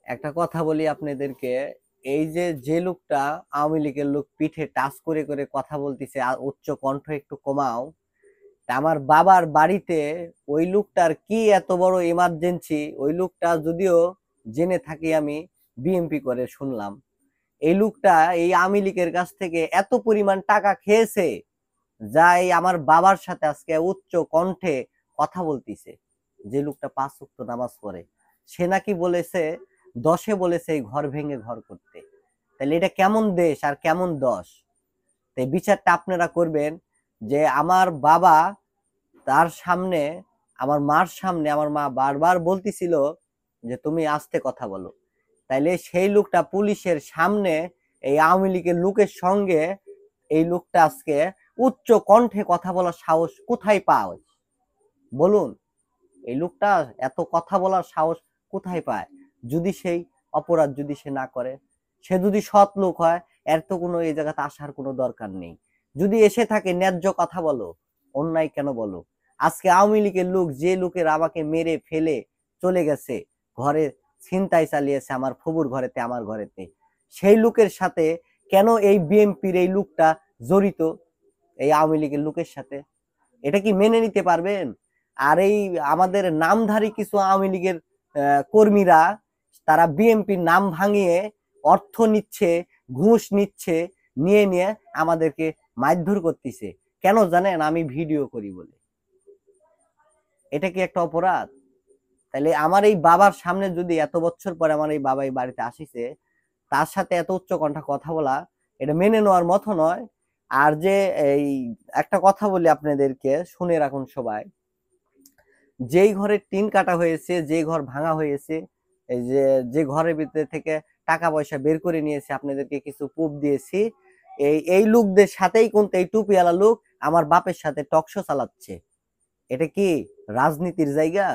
একটা কথা বলি আপনাদেরকে। এই যে যে লোকটা আওয়ামী লীগের লোক পিঠে টাচ করে করে কথা বলতেছে, উচ্চ কণ্ঠ একটু কমাও। তা আমার বাবার বাড়িতে ওই লোকটার কি এত বড় ইমার্জেন্সি? ওই লোকটা যদিও জেনে থাকি আমি বিএমপি করে শুনলাম, এই লোকটা এই আওয়ামী লীগের কাছ থেকে এত পরিমাণ টাকা খেয়েছে, যা এই আমার বাবার সাথে আজকে উচ্চ কণ্ঠে কথা বলতিছে। যে লোকটা 5 ওয়াক্ত নামাজ পড়ে, সে নাকি বলেছে, দশে বলেছে এই ঘর ভেঙে ঘর করতে। তাহলে এটা কেমন দেশ আর কেমন দশ? তাই বিচারটা আপনারা করবেন যে আমার বাবা, তার সামনে, আমার মার সামনে আমার মা বারবার বলতেছিল যে তুমি আস্তে কথা বলো। তাইলে সেই লোকটা পুলিশের সামনে এই আওয়ামী লীগের লোকের সঙ্গে এই লোকটা আজকে উচ্চ কণ্ঠে কথা বলার সাহস কোথায় পায়? বলুন, এই লোকটা এত কথা বলার সাহস কোথায় পায়? যদি সেই অপরাধ যদি সে না করে, সে যদি সৎ লোক হয়, এর তো কোনো এই জায়গাতে আসার কোনো দরকার নেই। যদি এসে থাকে, ন্যায্য কথা বলো, অন্যায় কেন বলো? আজকে আওয়ামী লীগের লোক, যে লোকের আমাকে মেরে ফেলে চলে গেছে, ঘরে ছিনতাই চালিয়েছে, আমার ফুবুর ঘরেতে, আমার ঘরেতে, সেই লোকের সাথে কেন এই বিএনপির এই লোকটা জড়িত এই আওয়ামী লীগের লোকের সাথে? এটা কি মেনে নিতে পারবেন? আর এই আমাদের নামধারী কিছু আওয়ামী লীগের কর্মীরা, তারা বিএনপির নাম ভাঙিয়ে অর্থ নিচ্ছে, ঘুষ নিচ্ছে, নিয়ে নিয়ে আমাদেরকে মারধর করতেছে। কেন জানেন? আমি ভিডিও করি বলে। এটা কি একটা অপরাধ? তাহলে আমার এই বাবার সামনে যদি এত বছর পরে আমার এই বাবা এই বাড়িতে আসিছে, তার সাথে এত উচ্চ কণ্ঠে কথা বলা, এটা মেনে নেওয়ার মতো নয়। আর যে এই একটা কথা বলি আপনাদেরকে, শুনে রাখুন সবাই। যেই ঘরের টিন কাটা হয়েছে, যে ঘর ভাঙা হয়েছে, এই যে যে ঘরের ভিতরে থেকে টাকা পয়সা বের করে নিয়েছে, আপনাদেরকে কিছু প্রুফ দিয়েছি। এই লোকদের সাথেই কিন্তু এই টুপিওয়ালা লোক আমার বাপের সাথে টকশো চালাচ্ছে। এটা কি রাজনীতির জায়গা?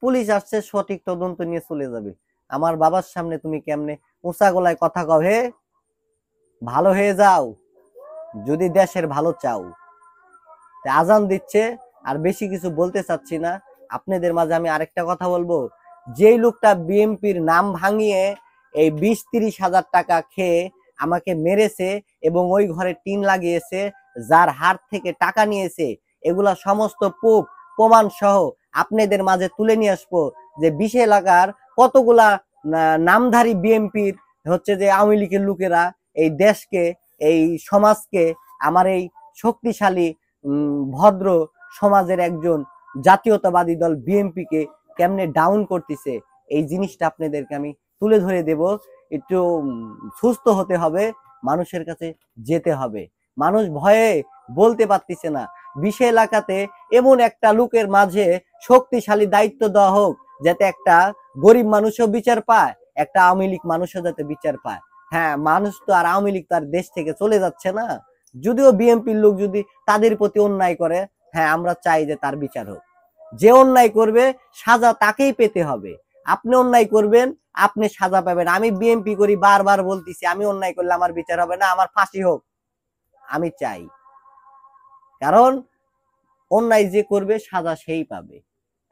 পুলিশ আসছে, সঠিক তদন্ত নিয়ে চলে যাবে। আমার বাবার সামনে তুমি কেমনে উঁচা গলায় কথা কও? হে, ভালো হয়ে যাও যদি দেশের ভালো চাও। আজান দিচ্ছে, আর বেশি কিছু বলতে চাচ্ছি না। আপনাদের মাঝে আমি আরেকটা কথা বলবো, যেই লোকটা বিএনপির নাম ভাঙিয়ে এই 20-30 হাজার টাকা খেয়ে আমাকে মেরেছে এবং ওই ঘরে টিন লাগিয়েছে, যার হাত থেকে টাকা নিয়েছে, এগুলা সমস্ত প্রমাণ সহ আপনাদের মাঝে তুলে নিয়ে আসবো। যে 20 এলাকার কতগুলা নামধারী বিএনপির হচ্ছে যে আওয়ামী লীগের লোকেরা এই দেশকে, এই সমাজকে, আমার এই শক্তিশালী ভদ্র সমাজের একজন জাতীয়তাবাদী দল বিএনপি কে কেমনে ডাউন করতেছে, এই জিনিসটা আপনাদেরকে আমি তুলে ধরে দেব। একটু সুস্থ হতে হবে, মানুষের কাছে যেতে হবে। মানুষ ভয়ে বলতে পারতেছে না। 20 এলাকাতে এমন একটা লোকের মাঝে শক্তিশালী দায়িত্ব দেওয়া হোক, যাতে একটা গরিব মানুষও বিচার পায়, একটা আওয়ামী লীগ মানুষও যাতে বিচার পায়। হ্যাঁ, মানুষ তো আর আওয়ামী লীগ তার দেশ থেকে চলে যাচ্ছে না। যদিও বিএনপির লোক যদি তাদের প্রতি অন্যায় করে, হ্যাঁ আমরা চাই যে তার বিচার হোক। যে অন্যায় করবে সাজা তাকেই পেতে হবে। আপনি অন্যায় করবেন, আপনি সাজা পাবেন। আমি বিএনপি করি, বারবার বলতেছি, আমি অন্যায় করলে আমার বিচার হবে না, আমার ফাঁসি হোক, আমি চাই। কারণ অন্যায় যে করবে সাজা সেই পাবে।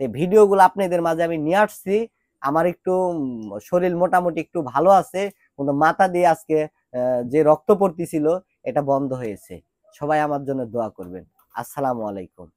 ভিডিওগুলো আপনাদের মাঝে আমি নিয়ে আসছি। আমার একটু শরীর মোটামুটি একটু ভালো আছে, কিন্তু মাথা দিয়ে আজকে যে রক্ত পড়তেছিল, এটা বন্ধ হয়েছে। সবাই আমার জন্য দোয়া করবেন। আসসালামু আলাইকুম।